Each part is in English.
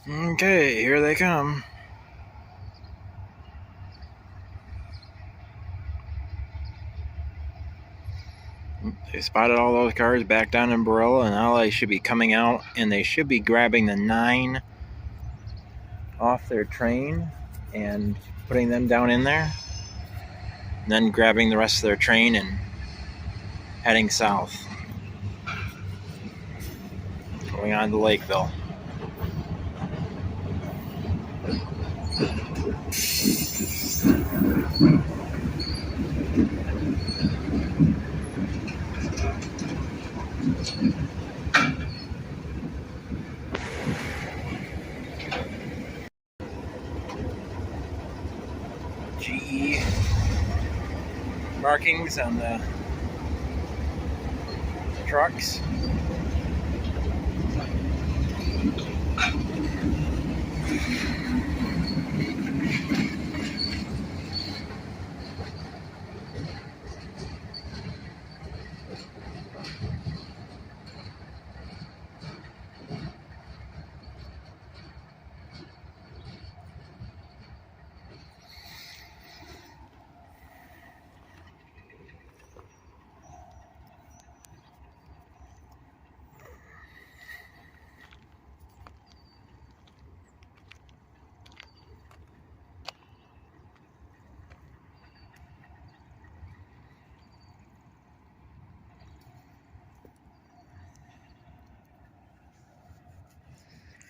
Okay, here they come. They spotted all those cars back down in Barilla, and now they should be coming out, and they should be grabbing the 9 off their train and putting them down in there, and then grabbing the rest of their train and heading south, going on to Lakeville. GE markings on the trucks.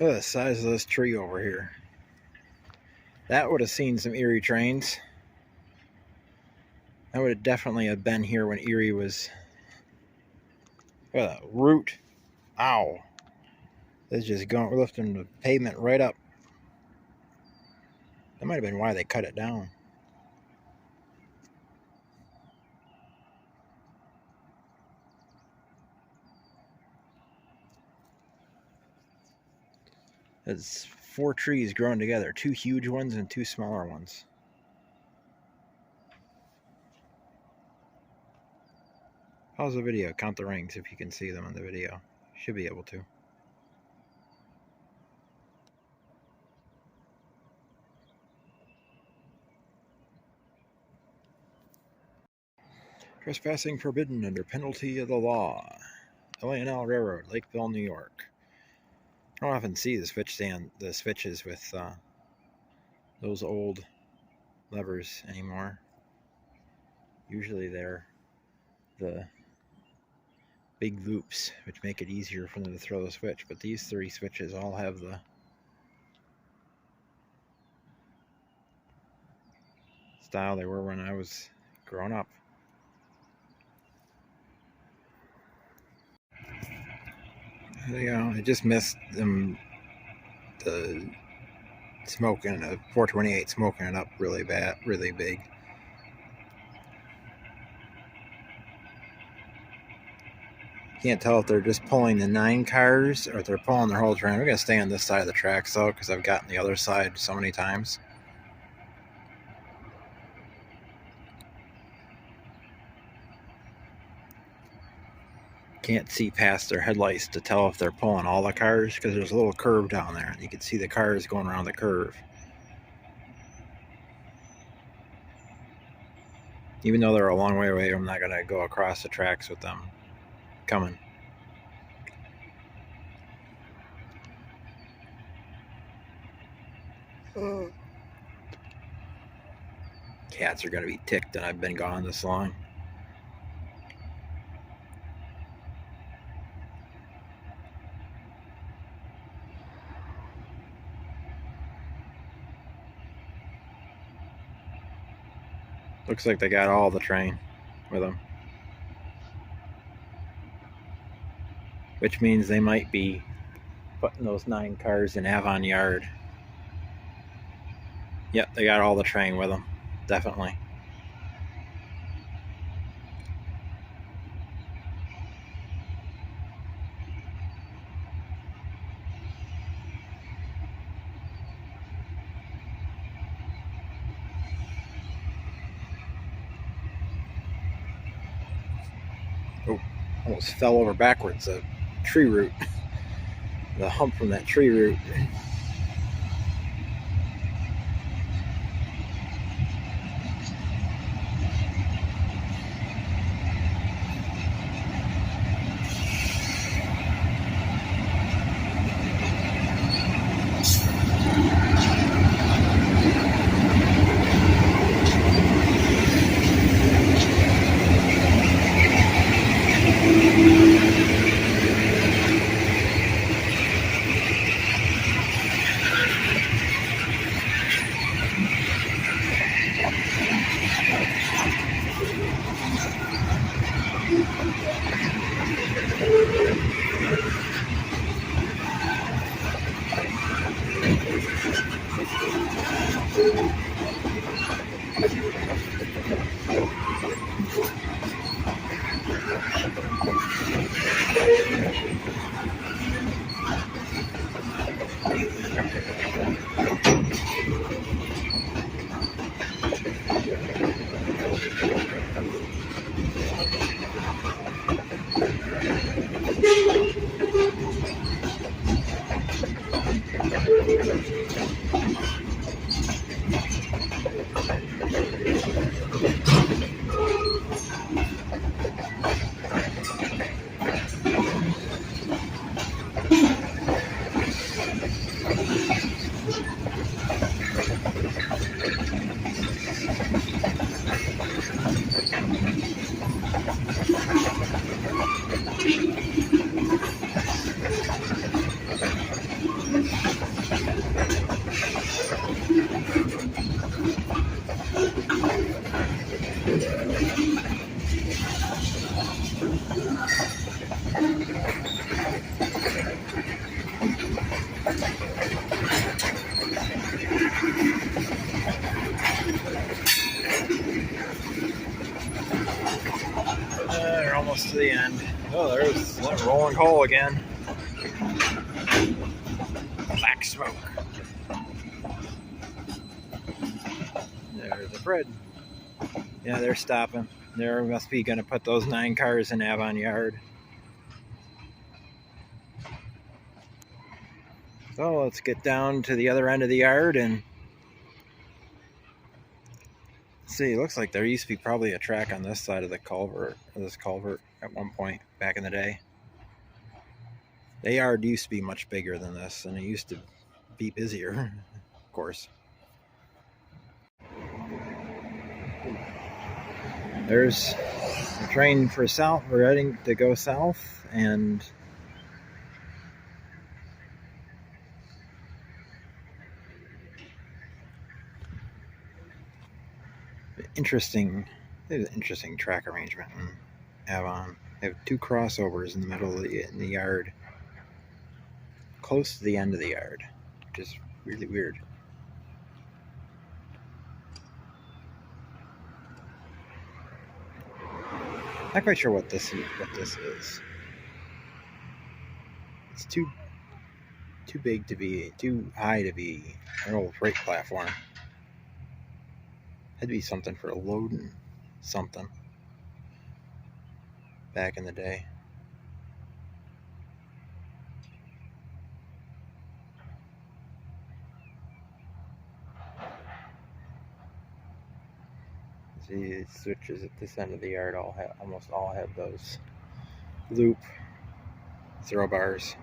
Look at the size of this tree over here. That would have seen some Erie trains. That would have definitely have been here when Erie was... Look at that root. Ow. It's just going, lifting the pavement right up. That might have been why they cut it down. It's 4 trees growing together, 2 huge ones and 2 smaller ones. Pause the video, count the rings if you can see them on the video. Should be able to. Trespassing forbidden under penalty of the law. LA&L Railroad, Lakeville, New York. I don't often see the switches with those old levers anymore. Usually they're the big loops, which make it easier for them to throw the switch. But these 3 switches all have the style they were when I was growing up. There you go. I just missed them, the smoking, the 428 smoking it up really bad, really big. Can't tell if they're just pulling the 9 cars or if they're pulling their whole train. We're going to stay on this side of the tracks though, because I've gotten the other side so many times. Can't see past their headlights to tell if they're pulling all the cars, because there's a little curve down there and you can see the cars going around the curve. Even though they're a long way away, I'm not going to go across the tracks with them coming. Cats are going to be ticked that I've been gone this long. Looks like they got all the train with them, which means they might be putting those 9 cars in Avon yard. Yep, they got all the train with them, definitely. Oh, almost fell over backwards. A tree root. The hump from that tree root They're almost to the end. Oh, there's that rolling coal again. Black smoke. There's a Fred. Yeah, they're stopping. They must be going to put those 9 cars in Avon yard. So let's get down to the other end of the yard and see. It looks like there used to be probably a track on this side of the culvert, this culvert at one point back in the day. The yard used to be much bigger than this, and it used to be busier, of course. There's a train for south. We're heading to go south, and interesting. There's an interesting track arrangement in Avon. They have 2 crossovers in the middle of the yard, close to the end of the yard, which is really weird. Not quite sure what this is. It's too big to be, too high to be an old freight platform. Had to be something for loading something back in the day. See, switches at this end of the yard almost all have those loop throw bars.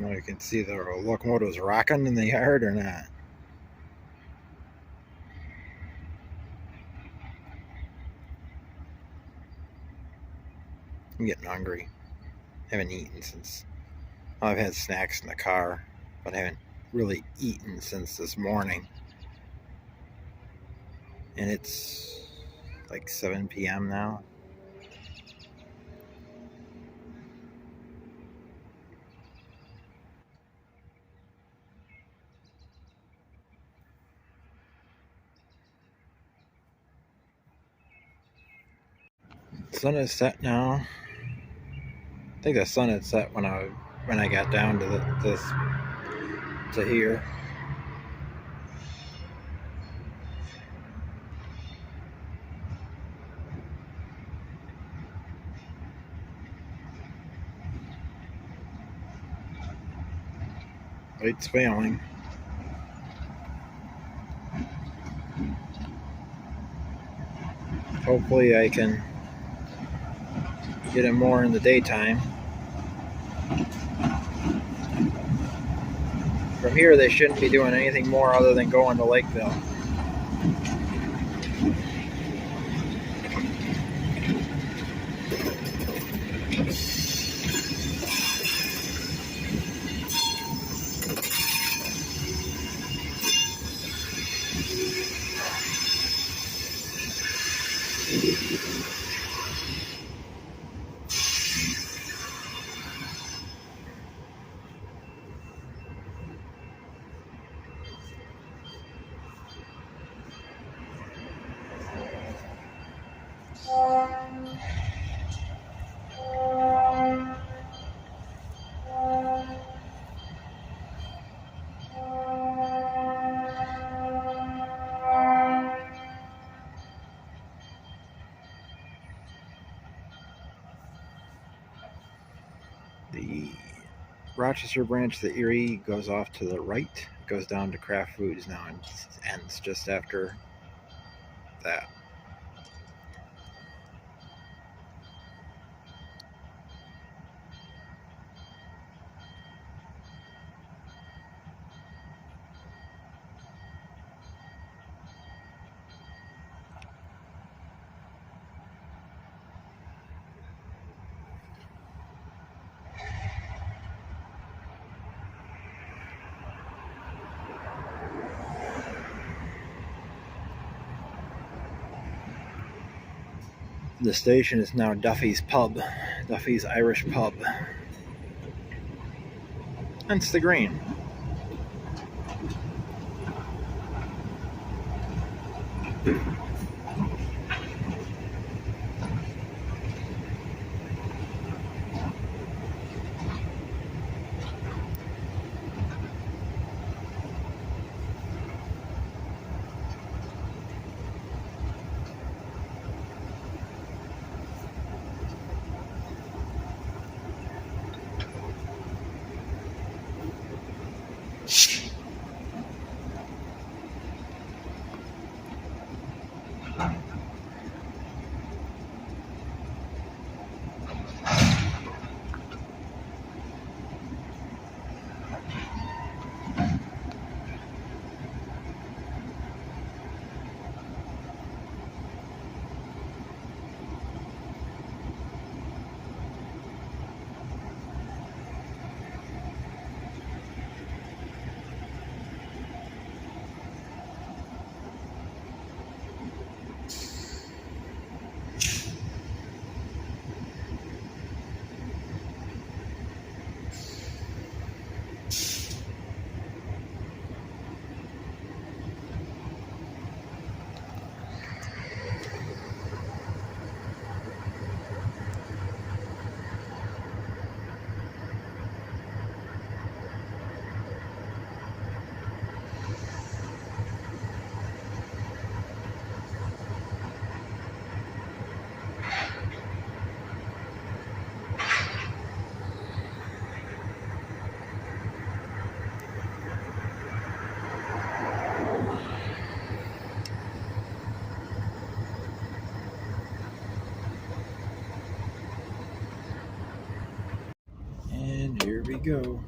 know you can see the locomotives rocking in the yard or not. I'm getting hungry. Haven't eaten since, well, I've had snacks in the car, but I haven't really eaten since this morning. And it's like 7 p.m. now. The sun is set now. I think the sun had set when I got down to to here. Light's failing. Hopefully I can get in more in the daytime. From here they shouldn't be doing anything more other than going to Lakeville. The Rochester branch of the Erie goes off to the right. It goes down to Kraft Foods now and ends just after that. The station is now Duffy's Pub, Duffy's Irish Pub. Hence the green. And here we go.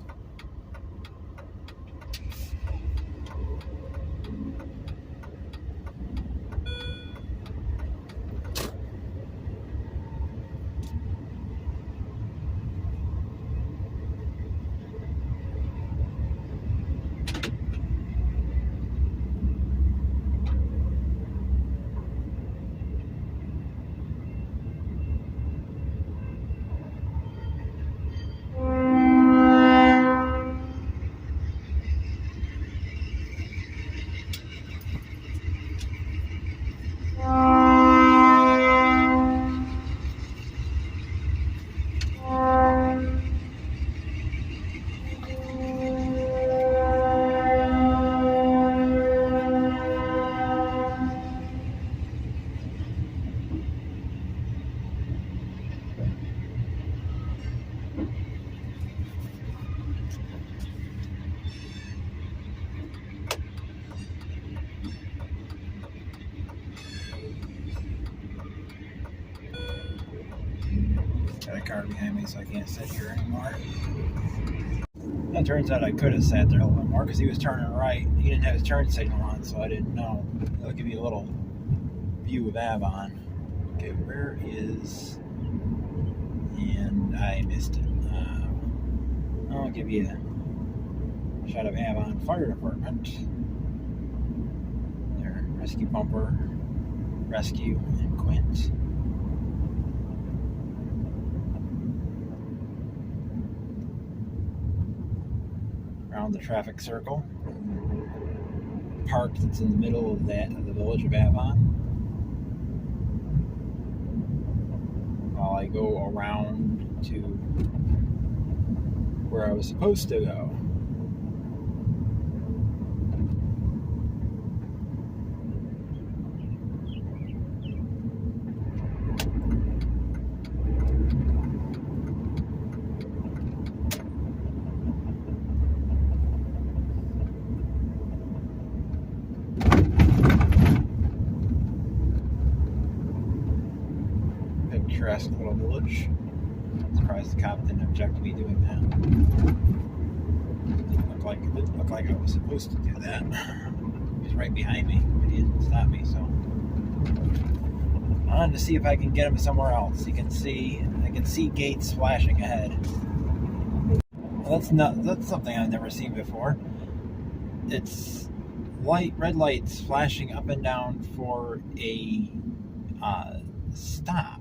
car behind me, so I can't sit here anymore. It turns out I could have sat there a little bit more because he was turning right. He didn't have his turn signal on, so I didn't know. I'll give you a little view of Avon. Okay, where is... And I missed it. I'll give you a shot of Avon Fire Department. Their rescue bumper, rescue, and Quint. Around the traffic circle. Park that's in the middle of the village of Avon. While I go around to where I was supposed to go. Picturesque little village. I'm surprised the cop didn't object to me doing that. It didn't look like I was supposed to do that. He was right behind me, but he didn't stop me, so I wanted to see if I can get him somewhere else. I can see gates flashing ahead. Well, that's something I've never seen before. It's red lights flashing up and down for a stop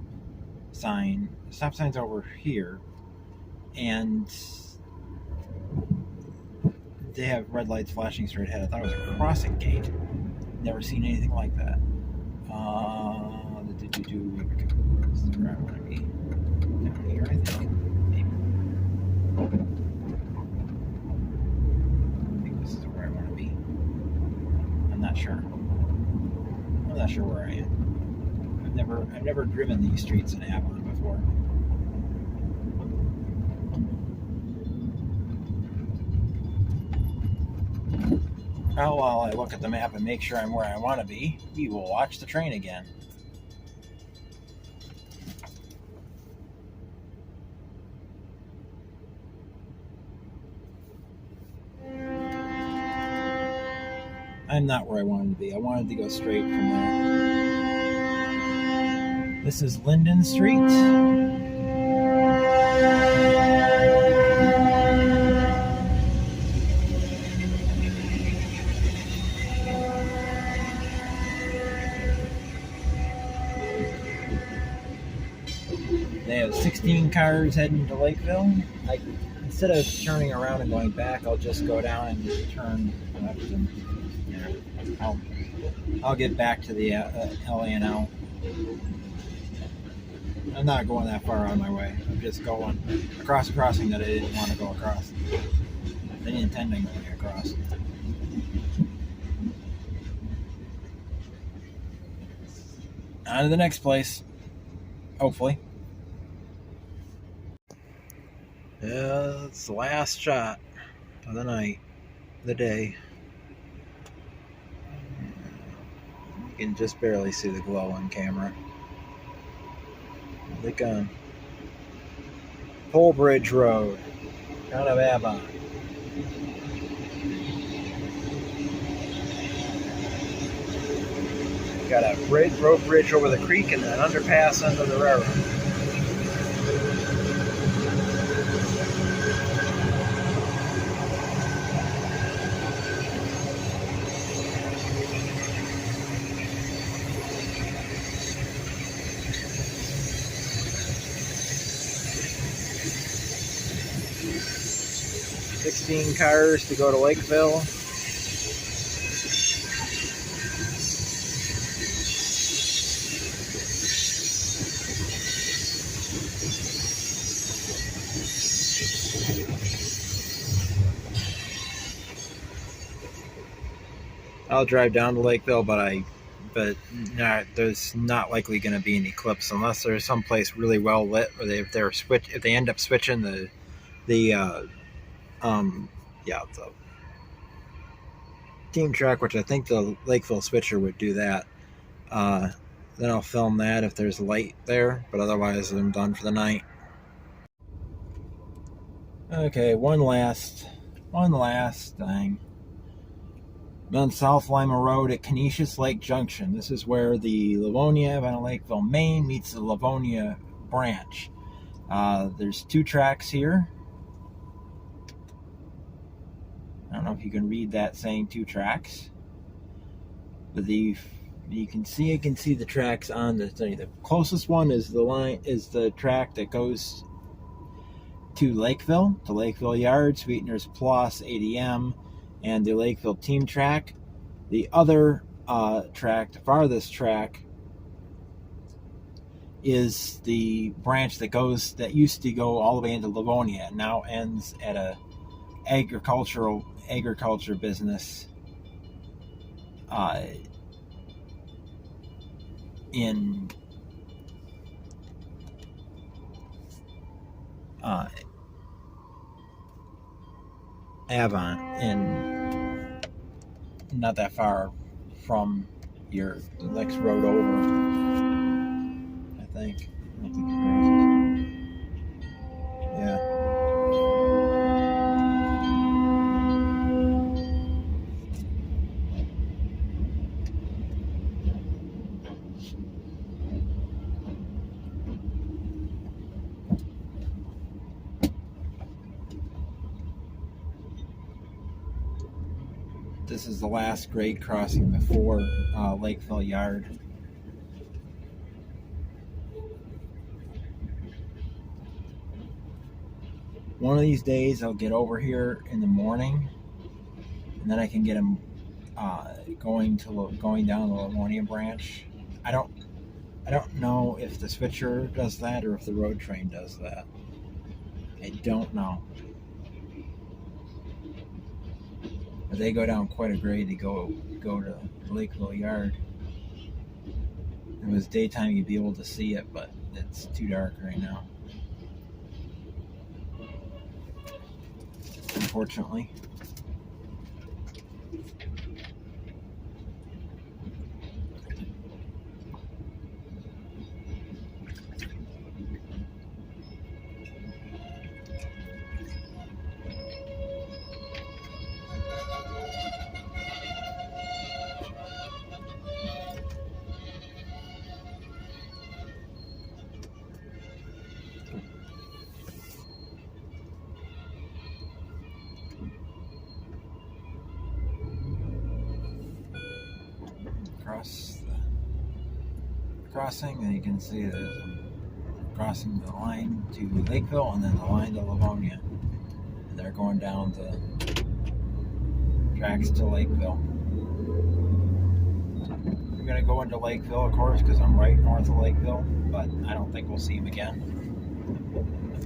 sign. Stop sign's over here, and they have red lights flashing straight ahead. I thought it was a crossing gate. Never seen anything like that. This is where I want to be. Down here, I think. Maybe. I think this is where I want to be. I'm not sure. I'm not sure where I am. I've never driven these streets in Avon before. Now, while I look at the map and make sure I'm where I want to be, we will watch the train again. I'm not where I wanted to be. I wanted to go straight from there. This is Linden Street. They have 16 cars heading to Lakeville. Instead of turning around and going back, I'll just go down and just turn left. And I'll get back to the LA&L. I'm not going that far out of my way. I'm just going across a crossing that I didn't want to go across. I didn't intend on going across. On to the next place. Hopefully. Yeah, it's the last shot of the night, the day. You can just barely see the glow on camera. They gone. Pole Bridge Road, out of Avon. Got a road bridge over the creek and an underpass under the railroad. Cars to go to Lakeville. I'll drive down to Lakeville, but there's not likely going to be any clips unless there's someplace really well lit, or if they end up switching the team track, which I think the Lakeville switcher would do that. Then I'll film that if there's light there, but otherwise I'm done for the night. Okay, one last thing. I'm on South Lima Road at Canisius Lake Junction. This is where the Livonia, Avon, Lakeville, Maine meets the Livonia branch. There's 2 tracks here. I don't know if you can read that saying 2 tracks, but you can see the tracks on the thing. The closest one is the track that goes to Lakeville Yard, Sweeteners Plus, ADM, and the Lakeville Team Track. The other track, the farthest track, is the branch that used to go all the way into Livonia and now ends at a agriculture business in Avon, in not that far from the next road over, I think. I don't think it crosses. Yeah. This is the last grade crossing before Lakeville Yard. One of these days I'll get over here in the morning, and then I can get them going down the Livonia branch. I don't know if the switcher does that or if the road train does that. I don't know. But they go down quite a grade to go to Lakeville Yard. If it was daytime, you'd be able to see it, but it's too dark right now, unfortunately. Across the crossing, and you can see there's crossing the line to Lakeville and then the line to Livonia. And they're going down the tracks to Lakeville. I'm going to go into Lakeville, of course, because I'm right north of Lakeville, but I don't think we'll see them again.